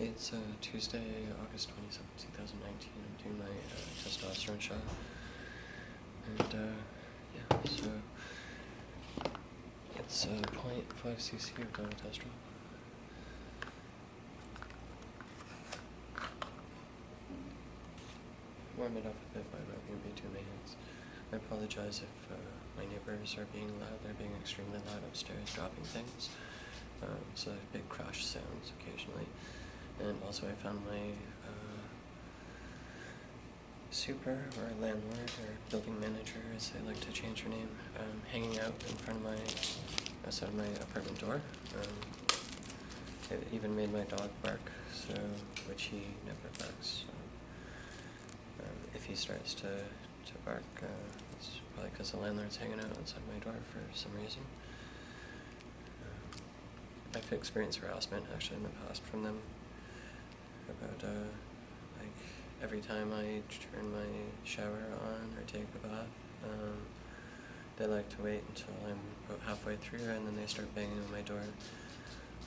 It's Tuesday, August 27th, 2019. I'm doing my testosterone shot. And yeah, so it's 0.5 cc of dolicholesterol. Warm it up a bit by rubbing it between my hands. I apologize if my neighbors are being loud. They're being extremely loud upstairs, dropping things. So there's big crash sounds occasionally. And also I found my super, or landlord, or building manager, as they like to change her name, hanging out in front of outside my apartment door. It even made my dog bark, which he never barks. So, if he starts to bark, it's probably because the landlord's hanging out outside my door for some reason. I've experienced harassment actually in the past from them about like every time I turn my shower on or take a bath, they like to wait until I'm about halfway through and then they start banging on my door,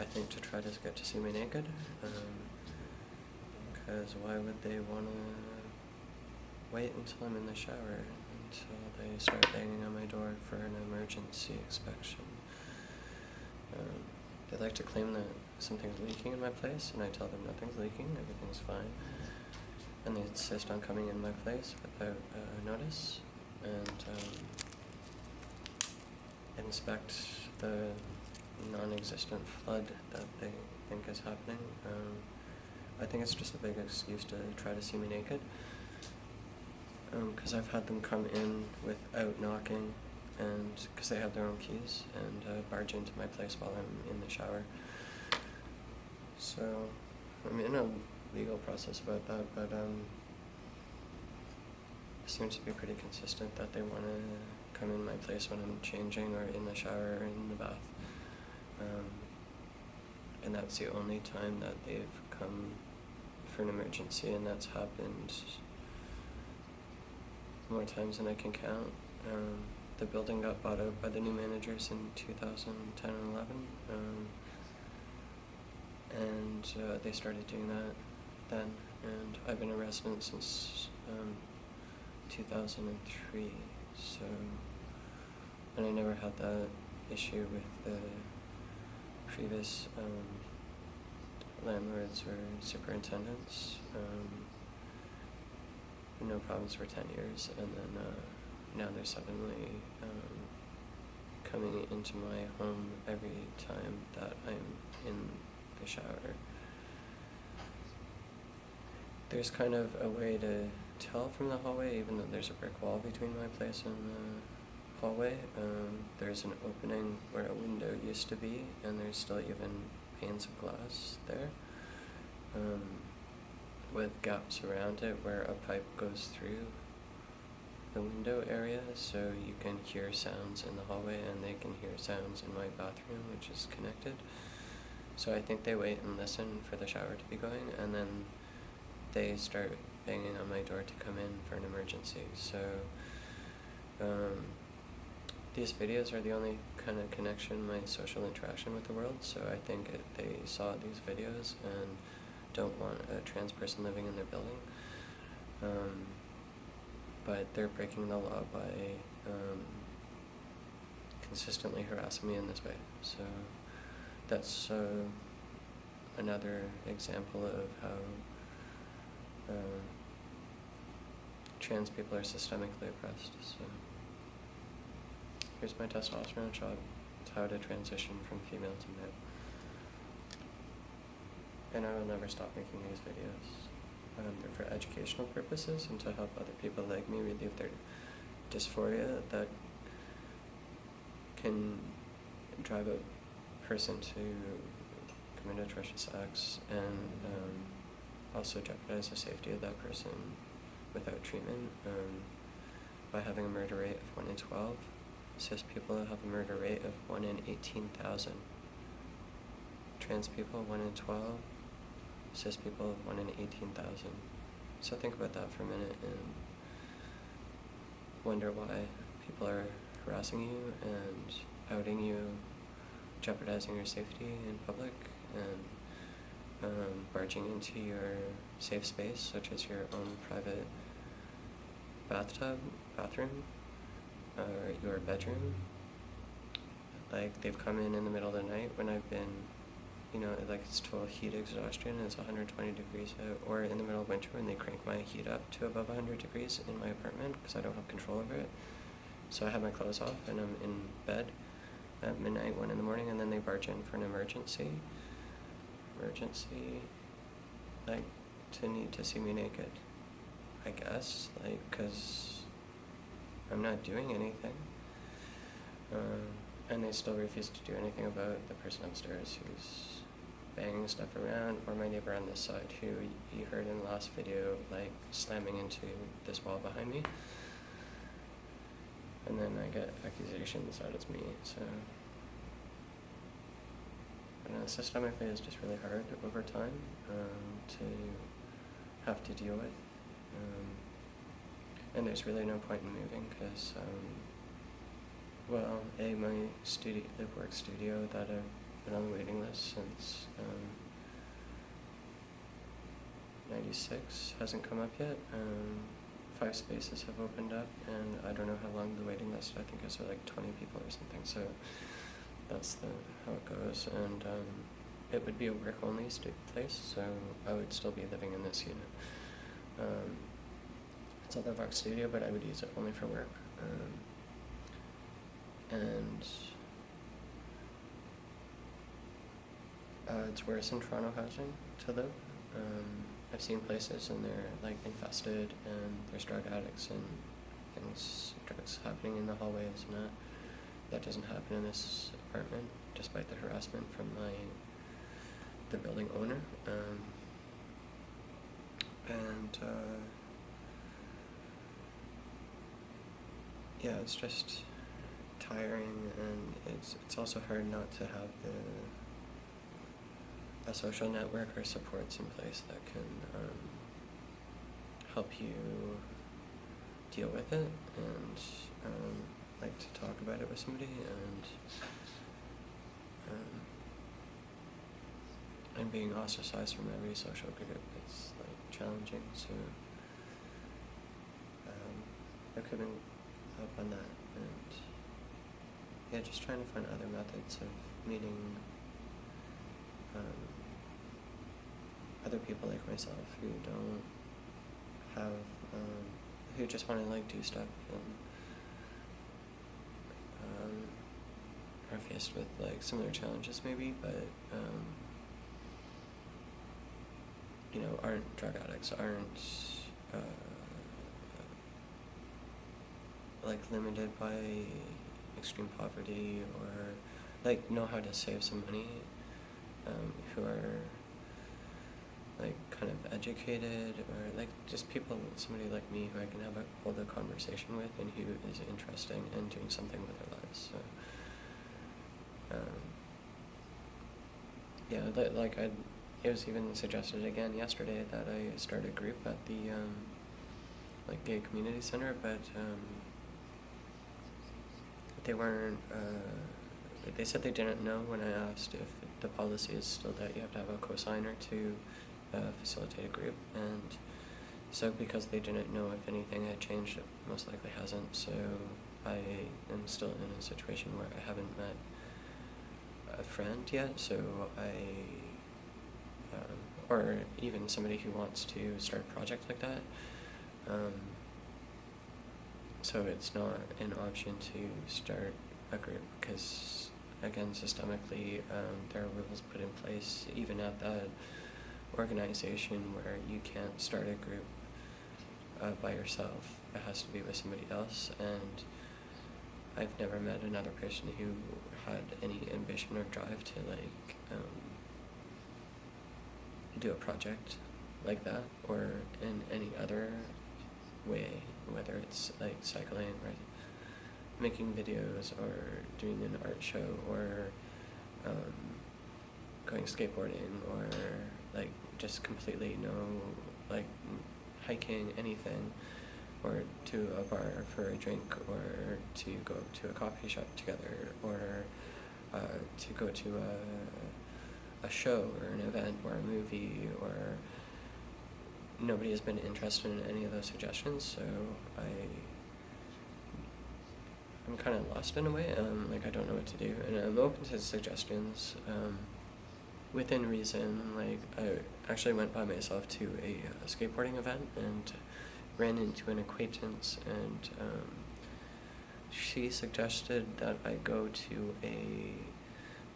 I think to try to get to see me naked, because why would they want to wait until I'm in the shower until they start banging on my door for an emergency inspection? They like to claim that something's leaking in my place, and I tell them nothing's leaking, everything's fine. And they insist on coming in my place without notice, and inspect the non-existent flood that they think is happening. I think it's just a big excuse to try to see me naked, because I've had them come in without knocking, and because they have their own keys, and barge into my place while I'm in the shower. So I'm in a legal process about that, but it seems to be pretty consistent that they want to come in my place when I'm changing, or in the shower, or in the bath. And that's the only time that they've come for an emergency, and that's happened more times than I can count. The building got bought out by the new managers in 2010 and 11, and they started doing that then, and I've been a resident since 2003, so, and I never had that issue with the previous landlords or superintendents. No problems for 10 years, and then now they're suddenly coming into my home every time that I'm in the shower. There's kind of a way to tell from the hallway, even though there's a brick wall between my place and the hallway. There's an opening where a window used to be, and there's still even panes of glass there, with gaps around it where a pipe goes through the window area, so you can hear sounds in the hallway and they can hear sounds in my bathroom, which is connected. So I think they wait and listen for the shower to be going, and then they start banging on my door to come in for an emergency. So these videos are the only kind of connection, my social interaction with the world, so I think they saw these videos and don't want a trans person living in their building. But they're breaking the law by consistently harassing me in this way. So that's another example of how trans people are systemically oppressed. So here's my testosterone shot. It's how to transition from female to male. And I will never stop making these videos. They're for educational purposes and to help other people like me relieve their dysphoria that can drive a person to commit atrocious acts, and also jeopardize the safety of that person without treatment, by having a murder rate of 1 in 12. Cis people have a murder rate of 1 in 18,000. Trans people, 1 in 12. Cis people, 1 in 18,000. So think about that for a minute and wonder why people are harassing you and outing you, jeopardizing your safety in public, and barging into your safe space, such as your own private bathroom, or your bedroom. Like, they've come in the middle of the night when I've been, like, it's total heat exhaustion, it's 120 degrees out, or in the middle of winter when they crank my heat up to above 100 degrees in my apartment because I don't have control over it. So I have my clothes off and I'm in bed at midnight, 1 in the morning, and then they barge in for an emergency, like, to need to see me naked, I guess, like, because I'm not doing anything. And they still refuse to do anything about the person upstairs who's banging stuff around, or my neighbor on this side who you heard in the last video, like, slamming into this wall behind me. And then I get accusations that it's me, so. But systemically it's just really hard over time to have to deal with. And there's really no point in moving because, well, my live work studio that I've been on the waiting list since 96 hasn't come up yet. 5 spaces have opened up, and I don't know how long the waiting list, I think is like 20 people or something, so that's how it goes. And it would be a work-only place, so I would still be living in this unit. It's a live work studio, but I would use it only for work. And it's worse in Toronto housing to live. I've seen places and they're like infested and there's drug addicts and drugs happening in the hallways, and that doesn't happen in this apartment, despite the harassment from the building owner. Yeah, it's just tiring, and it's also hard not to have a social network or supports in place that can help you deal with it, and like to talk about it with somebody, and being ostracized from every social group, it's like challenging, so I couldn't help on that, and yeah, just trying to find other methods of meeting other people like myself who don't have, who just want to like do stuff and are faced with like similar challenges maybe, but aren't drug addicts, aren't like limited by extreme poverty, or like know how to save some money, who are like kind of educated, or like just somebody like me who I can hold a conversation with and who is interested in doing something with their lives. So it was even suggested again yesterday that I start a group at the gay community center, but they weren't, they said they didn't know when I asked if the policy is still that you have to have a cosigner to facilitate a group, and so because they didn't know if anything had changed, it most likely hasn't, so I am still in a situation where I haven't met a friend yet, so or even somebody who wants to start a project like that. So it's not an option to start a group because, again, systemically, there are rules put in place even at that organization where you can't start a group by yourself. It has to be with somebody else, and I've never met another person who had any ambition or drive to do a project like that, or in any other way, whether it's like cycling or making videos or doing an art show or going skateboarding or like just completely hiking, anything, or to a bar for a drink, or to go to a coffee shop together, or to go to a show or an event or a movie, or nobody has been interested in any of those suggestions, so I'm kind of lost in a way. Like, I don't know what to do, and I'm open to suggestions, within reason. Like, I actually went by myself to a skateboarding event and ran into an acquaintance, and she suggested that I go to a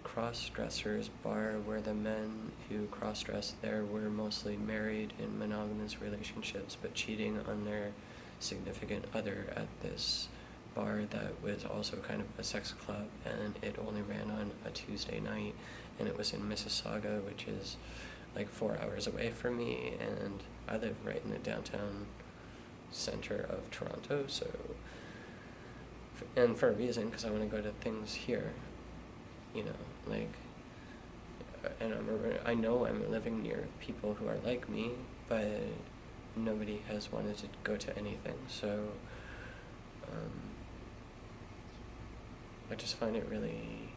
cross-dressers bar where the men who cross-dressed there were mostly married in monogamous relationships but cheating on their significant other at this bar that was also kind of a sex club, and it only ran on a Tuesday night, and it was in Mississauga, which is like 4 hours away from me, and I live right in the downtown center of Toronto, so, and for a reason, because I want to go to things here, you know, like, and I know I'm living near people who are like me, but nobody has wanted to go to anything, so I just find it really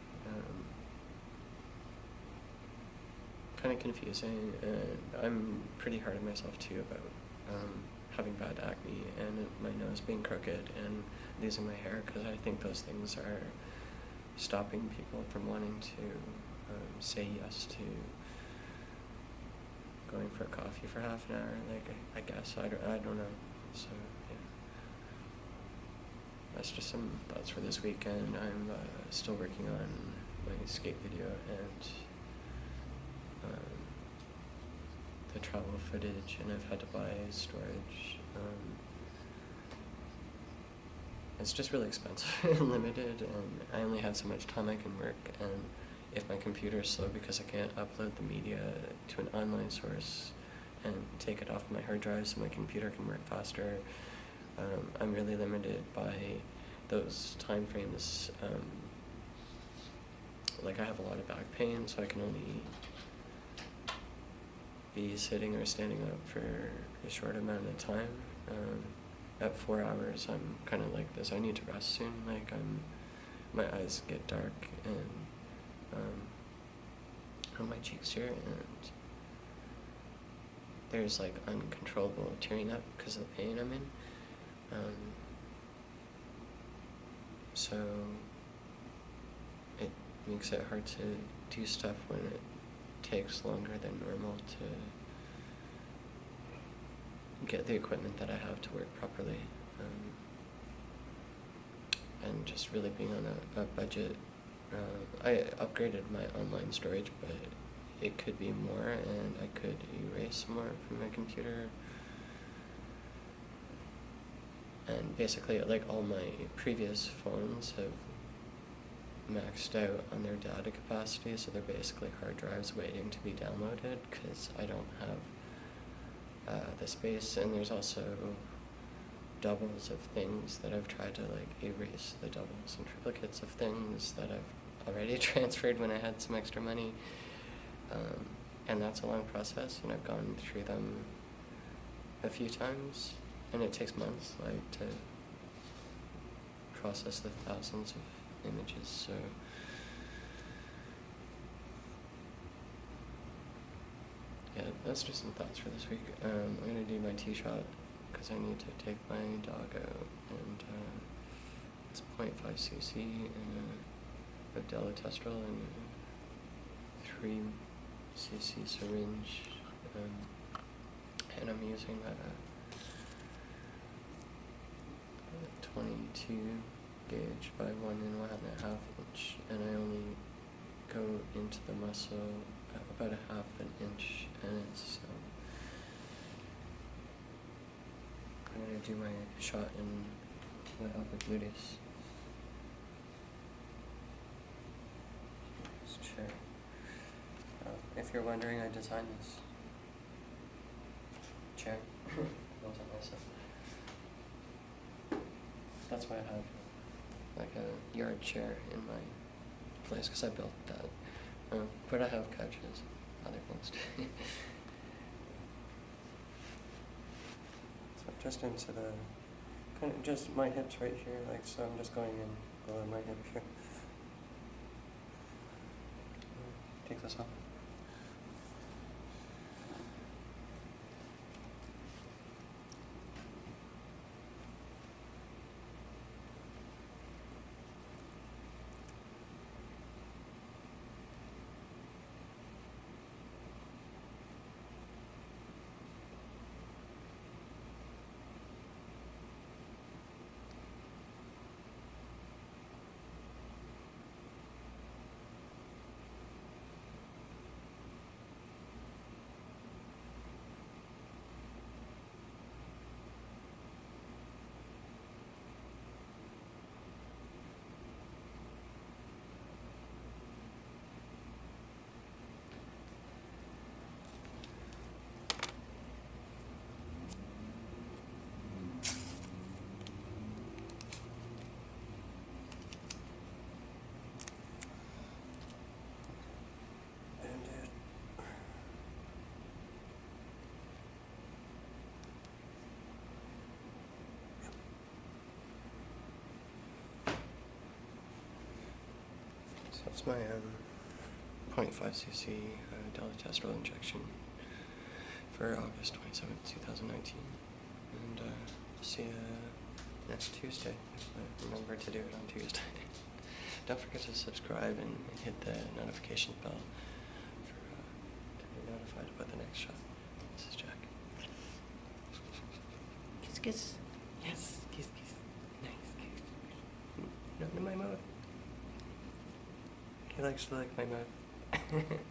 kind of confusing, and I'm pretty hard on myself too about having bad acne and my nose being crooked and losing my hair, because I think those things are stopping people from wanting to say yes to going for coffee for half an hour. Like, I guess I don't know. So yeah, that's just some thoughts for this weekend. I'm still working on my skate video and the travel footage, and I've had to buy storage. It's just really expensive and limited, and I only have so much time I can work, and if my computer is slow because I can't upload the media to an online source and take it off my hard drive so my computer can work faster, I'm really limited by those time frames. Like, I have a lot of back pain, so I can only be sitting or standing up for a short amount of time. At 4 hours, I'm kind of like this. I need to rest soon. Like, my eyes get dark, and on my cheeks here, and there's like uncontrollable tearing up because of the pain I'm in. So it makes it hard to do stuff when it takes longer than normal to get the equipment that I have to work properly, and just really being on a budget. I upgraded my online storage, but it could be more, and I could erase more from my computer. And basically, like, all my previous phones have maxed out on their data capacity, so they're basically hard drives waiting to be downloaded because I don't have the space. And there's also doubles of things that I've tried to like erase, the doubles and triplicates of things that I've already transferred when I had some extra money, and that's a long process, and I've gone through them a few times, and it takes months, like, to process the thousands of images. So yeah, that's just some thoughts for this week. I'm gonna do my Tshot because I need to take my dog out, and it's 0.5 cc of dalatestrol and a 3 cc syringe, and I'm using a 22 gauge by 1 1/2 inch, and I only go into the muscle about 1/2 inch, and it's I'm gonna do my shot in the upper gluteus. This chair. If you're wondering, I designed this chair. Built it myself. That's why I have like a yard chair in my place, because I built that. But I have couches, other things too. So just into the, kind of just my hips right here, like, so I'm just going in below my hip here. Take this off. So that's my 0.5 cc dolichostrol injection for August 27th, 2019. And see you next Tuesday, if I remember to do it on Tuesday. Don't forget to subscribe and hit the notification bell to be notified about the next shot. This is Jack. Kiss, kiss. Yes, kiss, kiss. Nice kiss. Not in my mouth. He likes to lick my mouth.